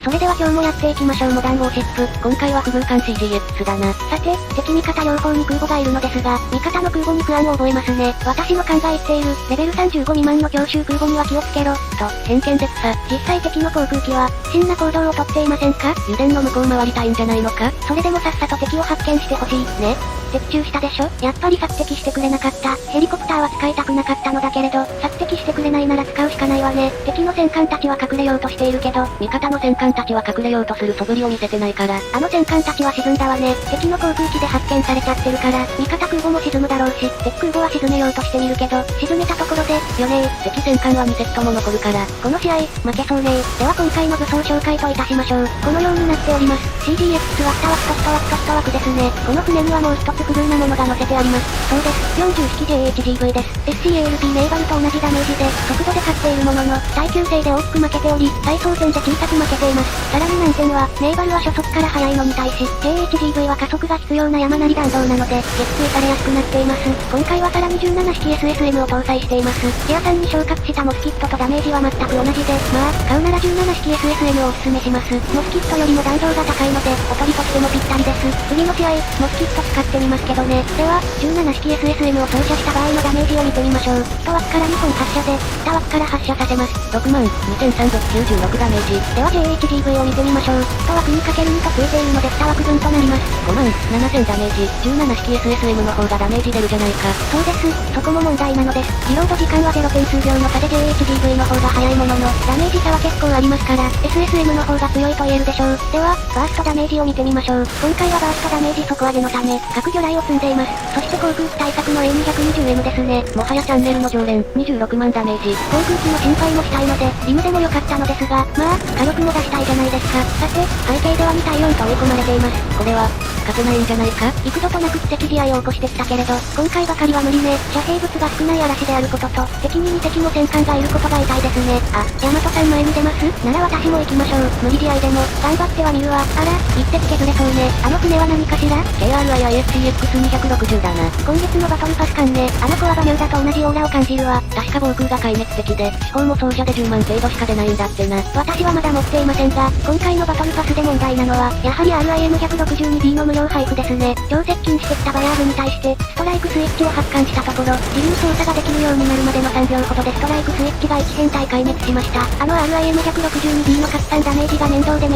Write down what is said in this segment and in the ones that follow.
それでは今日もやっていきましょう。モダンウォーシップ。今回は不遇艦 CGX だな。さて、敵味方両方に空母がいるのですが、味方の空母に不安を覚えますね。私の考えている、レベル35未満の強襲空母には気をつけろ、と、偏見ですさ。実際敵の航空機は、不審な行動をとっていませんか？油田の向こう回りたいんじゃないのか？それでもさっさと敵を発見してほしい、ね。的中したでしょ？やっぱり索敵してくれなかった。ヘリコプターは使いたくなかったのだけれど、索敵してくれないなら使うしかないわね。敵の戦艦たちは隠れようとしているけど、味方の戦艦たちは隠れようとする素振りを見せてないから。あの戦艦たちは沈んだわね。敵の航空機で発見されちゃってるから、味方空母も沈むだろうし、敵空母は沈めようとしてみるけど、沈めたところで、よねー。敵戦艦は2セットも残るから、この試合、負けそうねー。では今回の武装紹介といたしましょう。このようになっております。CGX は2枠と1枠と1枠ですね。この船にはもう一つ不遇なものが載せてあります。そうです。40式 JHGV です。SCALP ネイバルと同じダメージで、速度で勝っているものの、耐久性で大きく負けており、再装填で小さく負けています。さらに難点は、ネイバルは初速から速いのに対し、JHGV は加速が必要な山なり弾道なので、撃墜されやすくなっています。今回はさらに17式 SSM を搭載しています。ティア3に昇格したモスキットとダメージは全く同じで、まあ、買うなら17式 SSM をおすすめします。モスキットよりも弾道が高いので、おとりとしてもぴったりです。次の試合、モスキット使ってみますけどね。では、17式 SSM を装着した場合のダメージを見てみましょう。1枠から2本発射で、2枠から発射させます。62,396ダメージ。では JHGV を見てみましょう。1枠に ×2 とついているので2枠分となります。57,000ダメージ。17式 SSM の方がダメージ出るじゃないか。そうです。そこも問題なのです。リロード時間は 0. 数秒の差で JHGV の方が早いものの、ダメージ差は結構ありますから、SSM の方が強いと言えるでしょう。では、バーストダメージを見てみましょう。今回はバーストダメージ底上げのため、核魚雷を積んでいます。そして航空機対策の A220M ですね。もはやチャンネルの常連、26万ダメージ。航空機の心配もしたいので、リムでも良かったのですが、まあ、火力も出したいじゃないですか。さて、背景では2対4と追い込まれています。これは、勝てないんじゃないか？幾度となく奇跡試合を起こしてきたけれど、今回ばかりは無理ね。遮蔽物が少ない嵐であることと、敵に2敵の戦艦がいることが痛いですね。あ、ヤマトさん前に出ます？なら私も行きましょう。無理試合でも、頑張ってはみるわ。あら、一滴削れそうね。あの船は何かしら？ KRIISCX260 だな。今月のバトルパス感ね。あの子はバミューダと同じオーラを感じるわ。確か防空が壊滅的で、地方も総社で10万程度しか出ないんだってな。私はまだ持っていませんが、今回のバトルパスで問題なのは、やはり RIM162D の無料配布ですね。超接近してきたバヤーズに対して、ストライクスイッチを発艦したところ、自由操作ができるようになるまでの3秒ほどでストライクスイッチが1編隊壊滅しました。あの RIM162D の拡散ダメージが面倒で、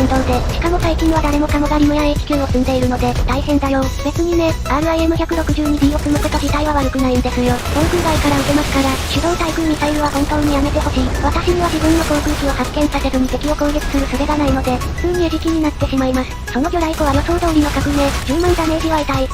しかも最近は誰もかもがリムや HQ を積んでいるので、大変だよ。別にね、RIM162D を積むこと自体は悪くないんですよ。防空外から受けますから、手動対空ミサイルは本当にやめてほしい。私には自分の航空機を発見させずに敵を攻撃する術がないので、普通に餌食になってしまいます。その魚雷庫は予想通りの核ね。10万ダメージは痛い。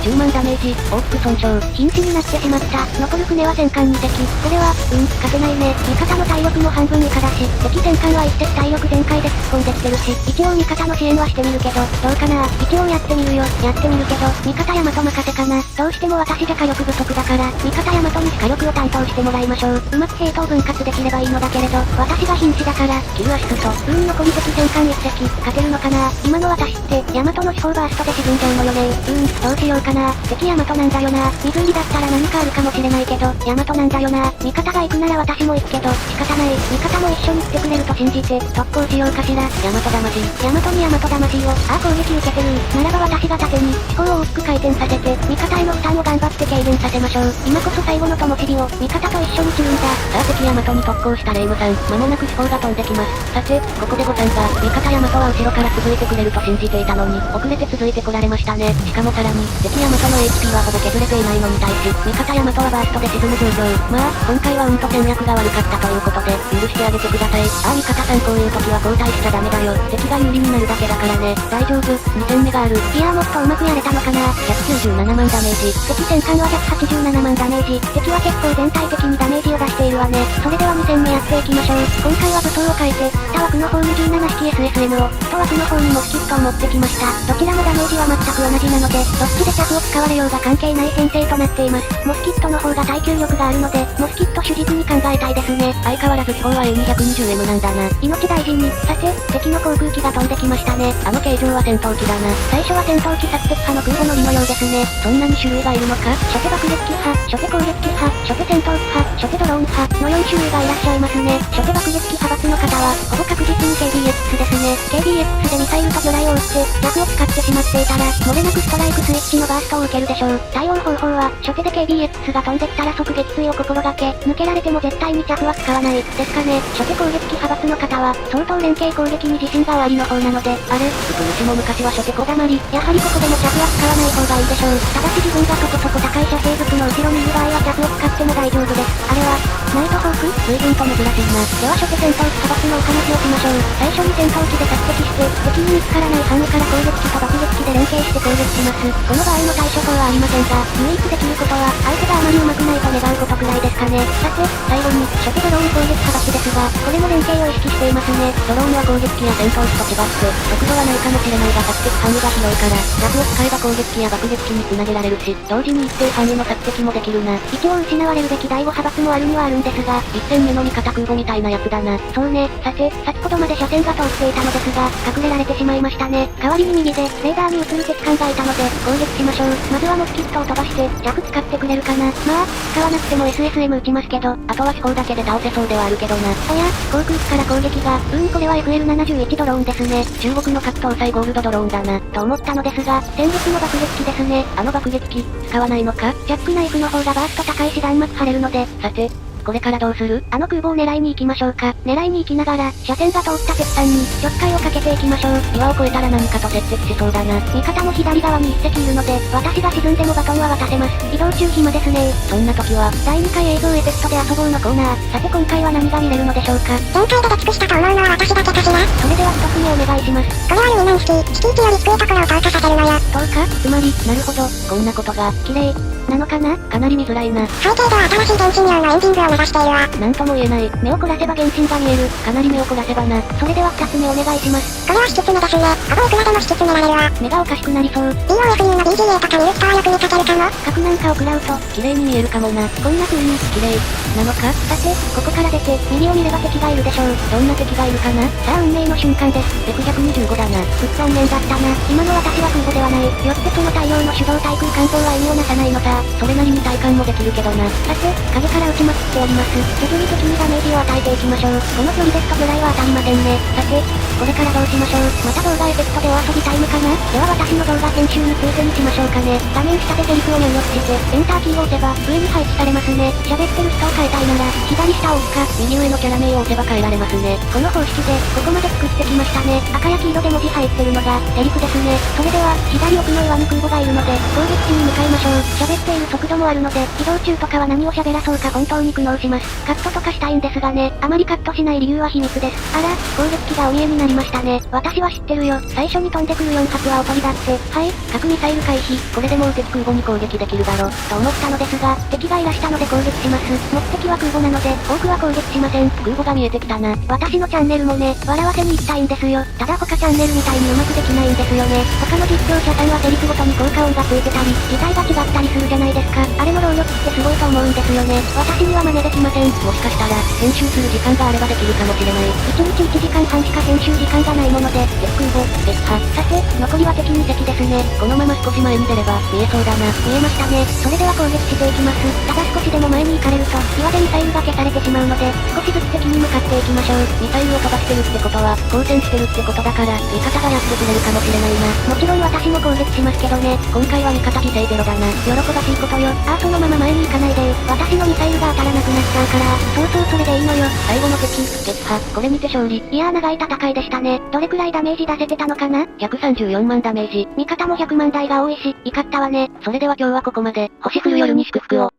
10万ダメージ、大きく損傷。瀕死になってしまった。残る船は戦艦2隻。これは、勝てないね。味方の体力も半分以下だし、敵戦艦は1隻体力全開で突っ込んできてるし、一応味方の支援はしてみるけど、どうかな？一応やってみるよ。やってみるけど、味方ヤマト任せかな。どうしても私じゃ火力不足だから、味方ヤマトに火力を担当してもらいましょう。うまく兵闘分割できればいいのだけれど、私が瀕死だから、キルアシスト。残り敵戦艦1隻、勝てるのかな？今の私って、ヤマトの四方バーストで沈んじゃうのよね。どうしようかな。敵ヤマトなんだよな。湖だったら何かあるかもしれないけど、ヤマトなんだよな。味方が行くなら私も行くけど、仕方ない。味方も一緒に来てくれると信じて、特攻しようかしら。ヤマト魂。ヤマトにヤマト魂を。ああ攻撃受けてる。ならば私が盾に、思考を大きく回転させて、味方への負担を頑張って軽減させましょう。今こそ最後の灯火を、味方と一緒に散るんだ。さあ敵ヤマトに特攻したレイムさん、間もなく四方が飛んできます。さて、ここでごさんが、味方ヤマトは後ろから続いてくれると信じていたのに、遅れて続いてこられましたね。しかもさらに、敵ヤマトの HP はほぼ削れていないのに対し、味方ヤマトはバーストで沈む状況。まあ、今回は戦略が悪かったということで、許してあげてください。ああ味方さんこういう時は交代しちゃダメだよ。敵が有利になるだけだからね。大丈夫、2点目がある。いやーもっとうまくやれたのかな。197万ダメージ。敵戦艦は187万ダメージ。敵は結構全体的にダメージを出しているわね。それでは2戦目やっていきましょう。今回は武装を変えて、2枠の方に17式 SSM を、1枠の方にモスキットを持ってきました。どちらもダメージは全く同じなので、どっちで着ャフを使われようが関係ない編成となっています。モスキットの方が耐久力があるので、モスキット主軸に考えたいですね。相変わらず気泡は A220M なんだな。命大事に。さて、敵の航空機が飛んできましたね。あの形状は戦闘機だな。最初は戦闘機索敵派の空母乗りのようですね。そんなに種類がいるのか？初手爆撃機派、初手攻撃機派、初手戦闘機派、初手ドローン派の4種類がいらっしゃいますね。初手爆撃機派閥の方は、ほぼ確実に KBX ですね。KBX でミサイルと魚雷を撃って、弱を使ってしまっていたら、漏れなくストライクスイッチのバーストを受けるでしょう。対応方法は、初手で KBX が飛んできたら即撃墜を心がけ、抜けられても絶対に着は使わない。ですかね。初手攻撃機派閥の方は、相当連携攻撃に自信がおありの方なので、あれ、うちも昔は初手こだまり。やはりここでも着は使わない方がいいでしょう。ただし自分がそこそこ高い射程物の後ろにいる場合は着を使っても大丈夫です。あれは、ナイトホーク？随分と珍しいな。では初手戦闘機派閥のお話をしましょう。最初に戦闘機で着敵して、敵に見つからない範囲から攻撃機と爆撃機で連携して攻撃します。この場合の対処法はありませんが、唯一できることは、相手があまり上手くないと願うことくらいですかね。さて、最後に、初手ドローン攻撃派閥ですが、これも連携を意識していますね。ドローンは攻撃機や戦闘機と違って、速度はないかもしれないが索敵範囲が広いから、弱を使えば攻撃機や爆撃機に繋げられるし、同時に一定範囲の索敵もできるな。一応失われるべき第5派閥もあるにはあるんですが、一戦目の味方空母みたいなやつだな。そうね。さて、先ほどまで車線が通っていたのですが、隠れられてしまいましたね。代わりに右で、レーダーに映る敵艦がいたので、攻撃しましょう。まずはモスキットを飛ばして、弱使ってくれるかな。まあ、使わなくても SSM 撃ちますけど、あとは飛行だけで倒せそうではあるけどな。あや、航空機から攻撃が、これは FL71 ドローンですね。中国の格闘祭ゴールドドローンだな。と思ったのですが、戦術の爆撃機ですね。あの爆撃機、使わないのか？ジャックナイフの方がバースト高いし弾幕張れるので、さて、これからどうする？あの空母を狙いに行きましょうか。狙いに行きながら、車線が通った鉄板に、ちょっかいをかけていきましょう。岩を越えたら何かと接敵しそうだな。味方も左側に一隻いるので、私が沈んでもバトンは渡せます。移動中暇ですね。そんな時は、第2回映像エフェクトで遊ぼうのコーナー。さて今回は何が見れるのでしょうか。前回で出尽くしたと思うのは私だけかしら。それでは一つ目お願いします。これはルミナンシティ。シティ機より低いところを透過させるのよ。透過？つまり、なるほど、こんなことが、綺麗なのかな？かなり見づらいな。背景では新しい原神用のエンディングを目指しているわ。なんとも言えない。目を凝らせば原神が見える。かなり目を凝らせばな。それでは二つ目お願いします。これは引き爪ですね。ほぼいくらでも引き爪られるわ。目がおかしくなりそう。DOFU の BGA とか見る人はよく見かけるかも。核なんかを食らうと、綺麗に見えるかもな。こんな風に、綺麗なのか？さて、ここから出て、右を見れば敵がいるでしょう。どんな敵がいるかな？さあ運命の瞬間です。125だな。ふっと運命だったな。今の私は空母ではない。よってその太陽の手動対空艦砲は意味をなさないのさ。それなりに体感もできるけどな。さて、影から撃ちまくっております。徐々に敵にダメージを与えていきましょう。この距離ですと魚雷は当たりませんね。さて、これからどうしましょう。また動画エフェクトでお遊びタイムかな？では私の動画編集についてにしましょうかね。画面下でセリフを入力して、エンターキーを押せば、上に配置されますね。喋ってる人を変えたいなら、左下を押すか、右上のキャラ名を押せば変えられますね。この方式で、ここまで作ってきましたね。赤や黄色で文字入ってるのが、セリフですね。それでは、左奥の岩に空母がいるので、攻撃地に向かいましょう。喋っている速度もあるので、移動中とかは何を喋らそうか本当に苦悩します。カットとかしたいんですがね、あまりカットしない理由は秘密です。あら、攻撃機がお見えになりましたね。私は知ってるよ。最初に飛んでくる4発はおとりだって。はい、核ミサイル回避。これでもう敵空母に攻撃できるだろ。と思ったのですが、敵がいらしたので攻撃します。目的は空母なので、多くは攻撃しません。空母が見えてきたな。私のチャンネルもね、笑わせに行きたいんですよ。ただ他チャンネルみたいにうまくできないんですよね。他の実況者さんはセリフごとに効果音がついてたり、字体が違ったりするじゃないですか。あれの労力ってすごいと思うんですよね。私には真似できません。もしかしたら、編集する時間があればできるかもしれない。1日1時間半しか編集時間がないもので、敵空母、撃破。さて、残りは敵2隻ですね。このまま少し前に出れば、見えそうだな。見えましたね。それでは攻撃していきます。ただ少しでも前に行かれると、岩でミサイルが消されてしまうので、少しずつ敵に向かっていきましょう。ミサイルを飛ばしてるってことは、交戦してるってことだから、味方がやってくれるかもしれないな。もちろん私も攻撃しますけどね。今回は味方犠牲ゼロだな。喜ばしいことよ。ああ、そのまま前に行かないでよ。私のミサイルが当たらなくなっちゃうから。そうそうそれでいいのよ。最後の敵、撃破。これにて勝利。いやー長い戦いでしたね。どれくらいダメージ出せてたのかな？ 134万ダメージ。味方も100万台が多いし、怒ったわね。それでは今日はここまで。星降る夜に祝福を。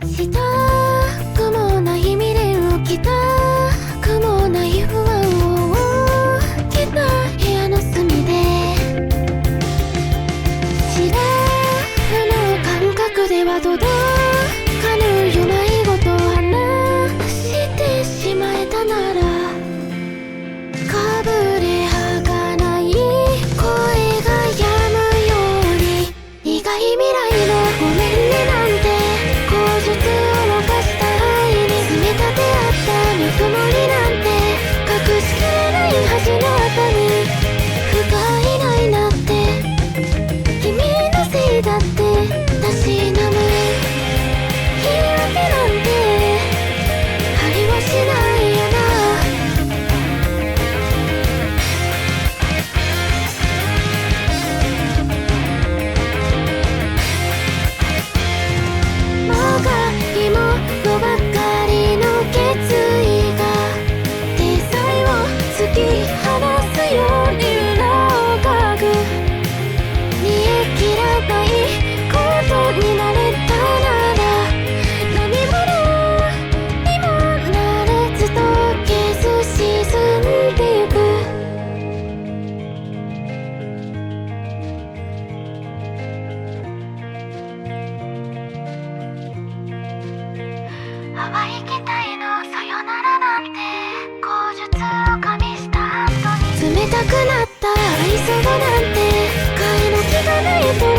したくもない未練を着たくもない不安を着た部屋の隅でシラフの感覚では届かぬよないことを話してしまえたならかぶれはがない声が止むように意き放すように裏をかく煮え切らないことになれたなら何者にもなれずと消す沈んでゆく淡い期待のさよならなんて口述を加味した後に冷たくなった愛想だなんて替えの気がないと